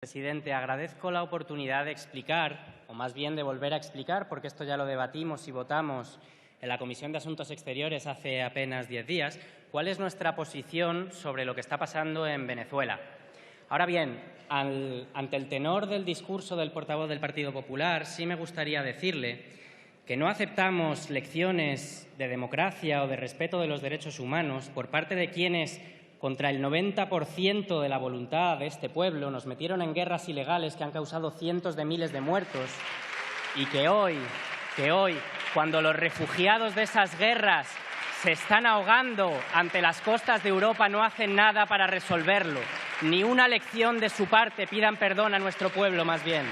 Presidente, agradezco la oportunidad de explicar, o más bien de volver a explicar, porque esto ya lo debatimos y votamos en la Comisión de Asuntos Exteriores hace apenas 10 días, cuál es nuestra posición sobre lo que está pasando en Venezuela. Ahora bien, ante el tenor del discurso del portavoz del Partido Popular, sí me gustaría decirle que no aceptamos lecciones de democracia o de respeto de los derechos humanos por parte de quienes, contra el 90% de la voluntad de este pueblo, nos metieron en guerras ilegales que han causado cientos de miles de muertos y que hoy, cuando los refugiados de esas guerras se están ahogando ante las costas de Europa, no hacen nada para resolverlo. Ni una lección de su parte, pidan perdón a nuestro pueblo, más bien.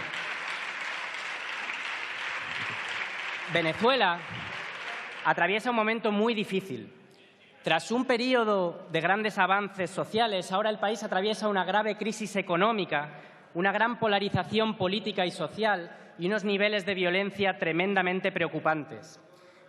Venezuela atraviesa un momento muy difícil. Tras un periodo de grandes avances sociales, ahora el país atraviesa una grave crisis económica, una gran polarización política y social y unos niveles de violencia tremendamente preocupantes.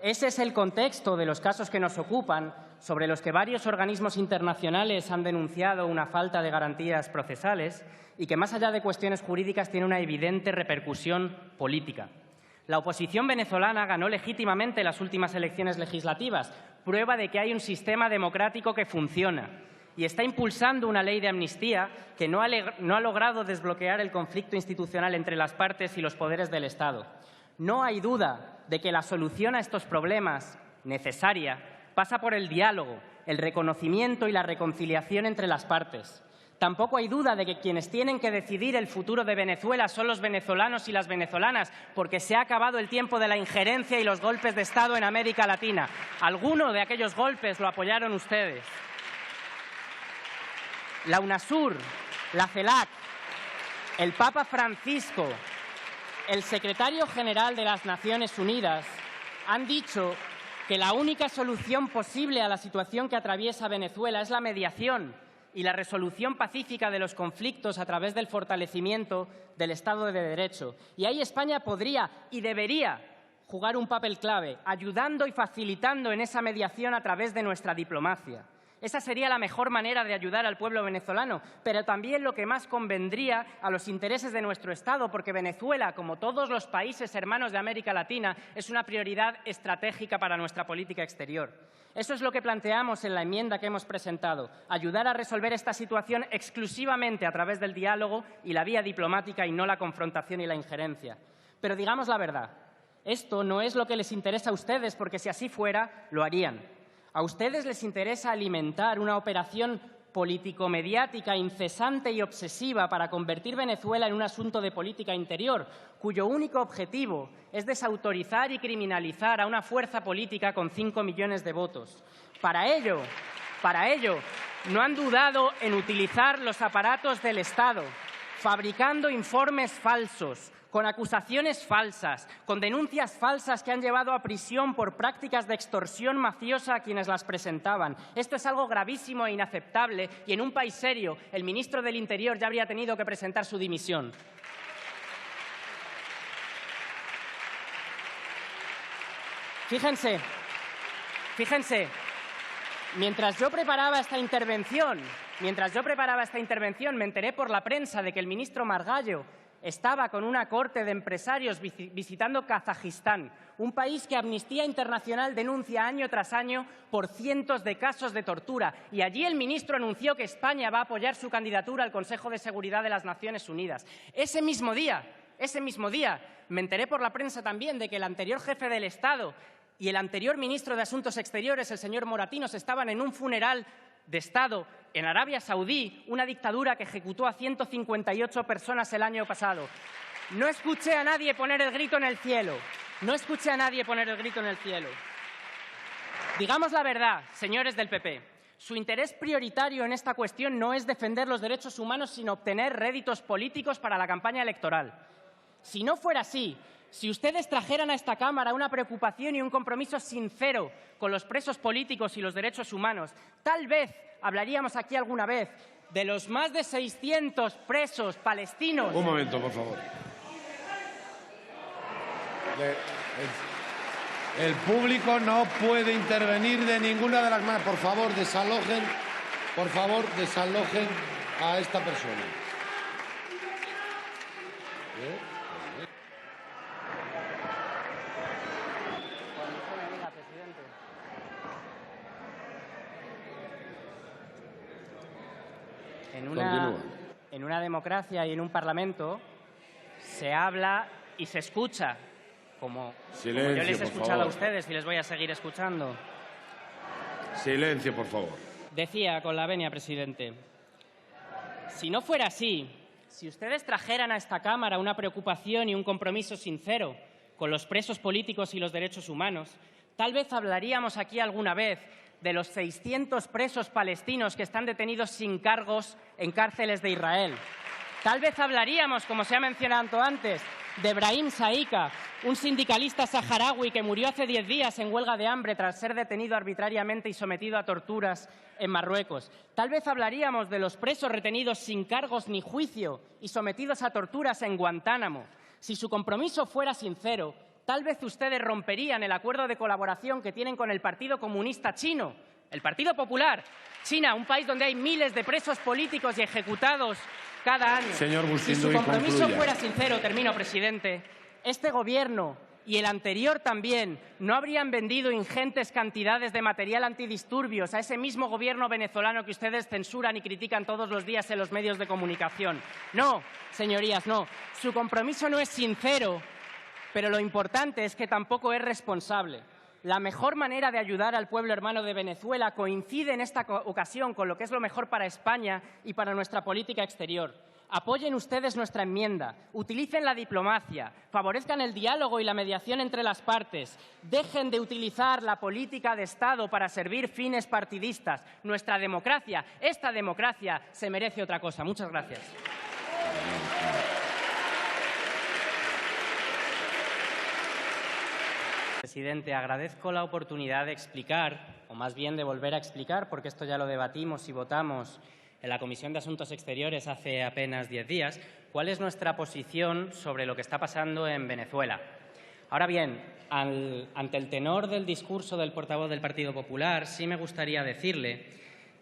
Ese es el contexto de los casos que nos ocupan, sobre los que varios organismos internacionales han denunciado una falta de garantías procesales y que, más allá de cuestiones jurídicas, tiene una evidente repercusión política. La oposición venezolana ganó legítimamente las últimas elecciones legislativas, prueba de que hay un sistema democrático que funciona, y está impulsando una ley de amnistía que no ha logrado desbloquear el conflicto institucional entre las partes y los poderes del Estado. No hay duda de que la solución a estos problemas, necesaria, pasa por el diálogo, el reconocimiento y la reconciliación entre las partes. Tampoco hay duda de que quienes tienen que decidir el futuro de Venezuela son los venezolanos y las venezolanas, porque se ha acabado el tiempo de la injerencia y los golpes de Estado en América Latina. Alguno de aquellos golpes lo apoyaron ustedes. La UNASUR, la CELAC, el Papa Francisco, el secretario general de las Naciones Unidas han dicho que la única solución posible a la situación que atraviesa Venezuela es la mediación y la resolución pacífica de los conflictos a través del fortalecimiento del Estado de Derecho. Y ahí España podría y debería jugar un papel clave, ayudando y facilitando en esa mediación a través de nuestra diplomacia. Esa sería la mejor manera de ayudar al pueblo venezolano, pero también lo que más convendría a los intereses de nuestro Estado, porque Venezuela, como todos los países hermanos de América Latina, es una prioridad estratégica para nuestra política exterior. Eso es lo que planteamos en la enmienda que hemos presentado, ayudar a resolver esta situación exclusivamente a través del diálogo y la vía diplomática y no la confrontación y la injerencia. Pero digamos la verdad, esto no es lo que les interesa a ustedes, porque si así fuera, lo harían. A ustedes les interesa alimentar una operación político-mediática incesante y obsesiva para convertir Venezuela en un asunto de política interior, cuyo único objetivo es desautorizar y criminalizar a una fuerza política con 5 millones de votos. Para ello, no han dudado en utilizar los aparatos del Estado, fabricando informes falsos, con acusaciones falsas, con denuncias falsas que han llevado a prisión por prácticas de extorsión mafiosa a quienes las presentaban. Esto es algo gravísimo e inaceptable y en un país serio el ministro del Interior ya habría tenido que presentar su dimisión. Fíjense, mientras yo preparaba esta intervención, me enteré por la prensa de que el ministro Margallo estaba con una corte de empresarios visitando Kazajistán, un país que Amnistía Internacional denuncia año tras año por cientos de casos de tortura. Y allí el ministro anunció que España va a apoyar su candidatura al Consejo de Seguridad de las Naciones Unidas. Ese mismo día, me enteré por la prensa también de que el anterior jefe del Estado y el anterior ministro de Asuntos Exteriores, el señor Moratinos, estaban en un funeral de Estado en Arabia Saudí, una dictadura que ejecutó a 158 personas el año pasado. No escuché a nadie poner el grito en el cielo. Digamos la verdad, señores del PP. Su interés prioritario en esta cuestión no es defender los derechos humanos, sino obtener réditos políticos para la campaña electoral. Si no fuera así, si ustedes trajeran a esta Cámara una preocupación y un compromiso sincero con los presos políticos y los derechos humanos, tal vez hablaríamos aquí alguna vez de los más de 600 presos palestinos. Un momento, por favor. El público no puede intervenir de ninguna de las maneras. Por favor, desalojen a esta persona. En una democracia y en un parlamento se habla y se escucha, como yo les he escuchado a ustedes y les voy a seguir escuchando. Silencio, por favor. Decía con la venia, presidente, si no fuera así, si ustedes trajeran a esta Cámara una preocupación y un compromiso sincero con los presos políticos y los derechos humanos, tal vez hablaríamos aquí alguna vez de los 600 presos palestinos que están detenidos sin cargos en cárceles de Israel. Tal vez hablaríamos, como se ha mencionado antes, de Brahim Saika, un sindicalista saharaui que murió hace 10 días en huelga de hambre tras ser detenido arbitrariamente y sometido a torturas en Marruecos. Tal vez hablaríamos de los presos retenidos sin cargos ni juicio y sometidos a torturas en Guantánamo. Si su compromiso fuera sincero, tal vez ustedes romperían el acuerdo de colaboración que tienen con el Partido Comunista Chino, el Partido Popular. China, un país donde hay miles de presos políticos y ejecutados cada año. Señor Bustinduy, si su compromiso concluya. fuera sincero, termino, presidente, este Gobierno y el anterior también no habrían vendido ingentes cantidades de material antidisturbios a ese mismo Gobierno venezolano que ustedes censuran y critican todos los días en los medios de comunicación. No, señorías, no. Su compromiso no es sincero, pero lo importante es que tampoco es responsable. La mejor manera de ayudar al pueblo hermano de Venezuela coincide en esta ocasión con lo que es lo mejor para España y para nuestra política exterior. Apoyen ustedes nuestra enmienda, utilicen la diplomacia, favorezcan el diálogo y la mediación entre las partes, dejen de utilizar la política de Estado para servir fines partidistas. Nuestra democracia, esta democracia, se merece otra cosa. Muchas gracias. Presidente, agradezco la oportunidad de explicar, o más bien de volver a explicar, porque esto ya lo debatimos y votamos en la Comisión de Asuntos Exteriores hace apenas 10 días, cuál es nuestra posición sobre lo que está pasando en Venezuela. Ahora bien, ante el tenor del discurso del portavoz del Partido Popular, sí me gustaría decirle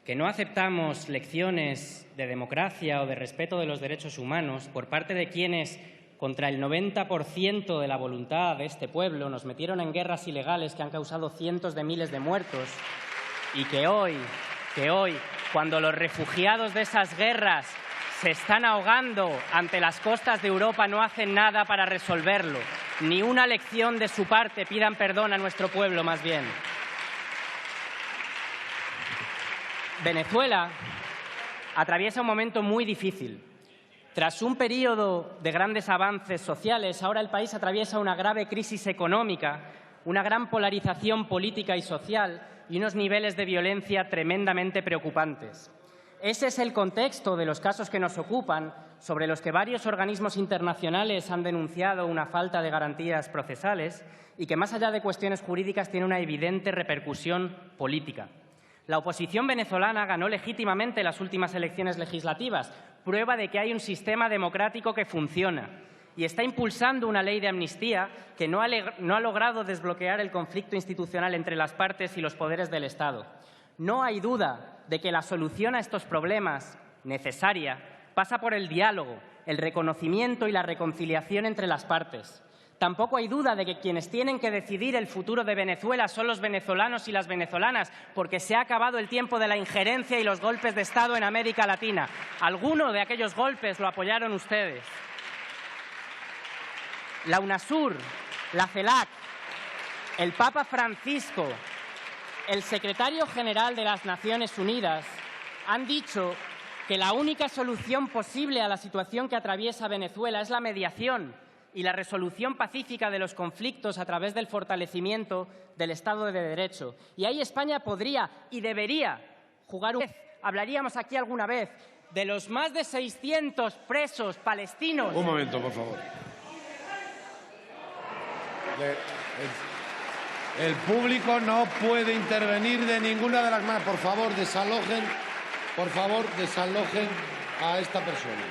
que no aceptamos lecciones de democracia o de respeto de los derechos humanos por parte de quienes, contra el 90% de la voluntad de este pueblo, nos metieron en guerras ilegales que han causado cientos de miles de muertos y que hoy, cuando los refugiados de esas guerras se están ahogando ante las costas de Europa, no hacen nada para resolverlo. Ni una lección de su parte, pidan perdón a nuestro pueblo, más bien. Venezuela atraviesa un momento muy difícil. Tras un periodo de grandes avances sociales, ahora el país atraviesa una grave crisis económica, una gran polarización política y social y unos niveles de violencia tremendamente preocupantes. Ese es el contexto de los casos que nos ocupan, sobre los que varios organismos internacionales han denunciado una falta de garantías procesales y que, más allá de cuestiones jurídicas, tiene una evidente repercusión política. La oposición venezolana ganó legítimamente las últimas elecciones legislativas, prueba de que hay un sistema democrático que funciona, y está impulsando una ley de amnistía que no ha logrado desbloquear el conflicto institucional entre las partes y los poderes del Estado. No hay duda de que la solución a estos problemas, necesaria, pasa por el diálogo, el reconocimiento y la reconciliación entre las partes. Tampoco hay duda de que quienes tienen que decidir el futuro de Venezuela son los venezolanos y las venezolanas, porque se ha acabado el tiempo de la injerencia y los golpes de Estado en América Latina. Alguno de aquellos golpes lo apoyaron ustedes. La UNASUR, la CELAC, el Papa Francisco, el secretario general de las Naciones Unidas han dicho que la única solución posible a la situación que atraviesa Venezuela es la mediación y la resolución pacífica de los conflictos a través del fortalecimiento del Estado de Derecho. Y ahí España podría y debería jugar un papel. Hablaríamos aquí alguna vez de los más de 600 presos palestinos. Un momento, por favor. El público no puede intervenir de ninguna de las maneras. Por favor, desalojen a esta persona.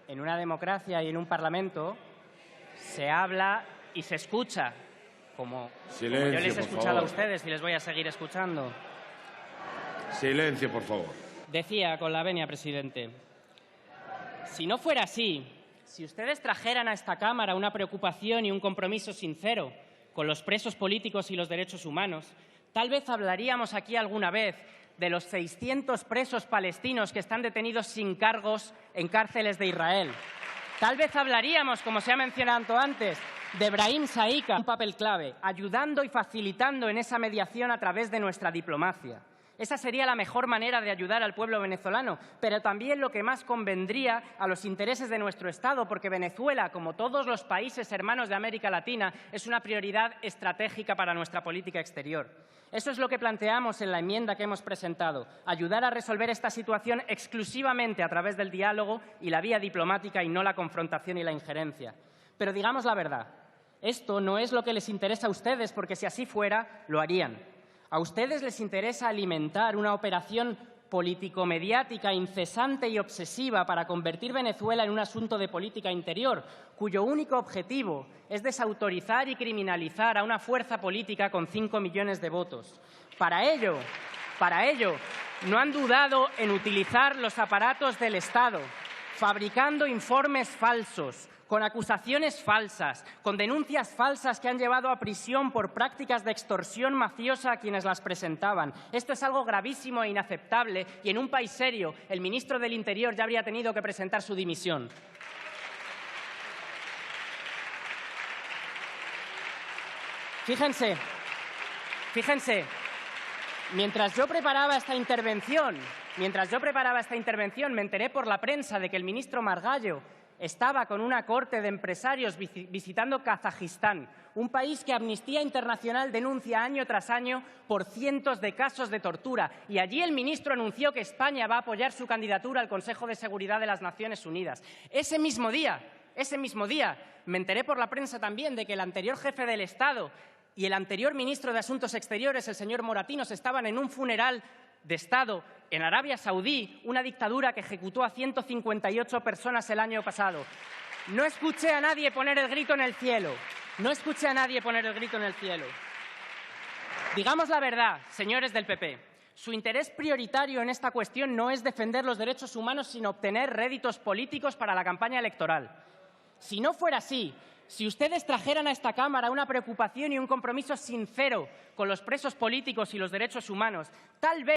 En una democracia y en un parlamento Se habla y se escucha, como yo Silencio, les he por escuchado a favor. ustedes y les voy a seguir escuchando. Silencio, por favor. Decía con la venia, presidente, si no fuera así, si ustedes trajeran a esta Cámara una preocupación y un compromiso sincero con los presos políticos y los derechos humanos, tal vez hablaríamos aquí alguna vez de los 600 presos palestinos que están detenidos sin cargos en cárceles de Israel. Tal vez hablaríamos, como se ha mencionado antes, de Brahim Saika, un papel clave, ayudando y facilitando en esa mediación a través de nuestra diplomacia. Esa sería la mejor manera de ayudar al pueblo venezolano, pero también lo que más convendría a los intereses de nuestro Estado, porque Venezuela, como todos los países hermanos de América Latina, es una prioridad estratégica para nuestra política exterior. Eso es lo que planteamos en la enmienda que hemos presentado, ayudar a resolver esta situación exclusivamente a través del diálogo y la vía diplomática y no la confrontación y la injerencia. Pero digamos la verdad, esto no es lo que les interesa a ustedes, porque si así fuera, lo harían. A ustedes les interesa alimentar una operación político-mediática incesante y obsesiva para convertir Venezuela en un asunto de política interior, cuyo único objetivo es desautorizar y criminalizar a una fuerza política con 5 millones de votos. Para ello, no han dudado en utilizar los aparatos del Estado, fabricando informes falsos, con acusaciones falsas, con denuncias falsas que han llevado a prisión por prácticas de extorsión mafiosa a quienes las presentaban. Esto es algo gravísimo e inaceptable y en un país serio el ministro del Interior ya habría tenido que presentar su dimisión. Fíjense, mientras yo preparaba esta intervención, me enteré por la prensa de que el ministro Margallo estaba con una corte de empresarios visitando Kazajistán, un país que Amnistía Internacional denuncia año tras año por cientos de casos de tortura. Y allí el ministro anunció que España va a apoyar su candidatura al Consejo de Seguridad de las Naciones Unidas. Ese mismo día, me enteré por la prensa también de que el anterior jefe del Estado y el anterior ministro de Asuntos Exteriores, el señor Moratinos, estaban en un funeral de Estado en Arabia Saudí, una dictadura que ejecutó a 158 personas el año pasado. No escuché a nadie poner el grito en el cielo. Digamos la verdad, señores del PP. Su interés prioritario en esta cuestión no es defender los derechos humanos, sino obtener réditos políticos para la campaña electoral. Si no fuera así, si ustedes trajeran a esta Cámara una preocupación y un compromiso sincero con los presos políticos y los derechos humanos, tal vez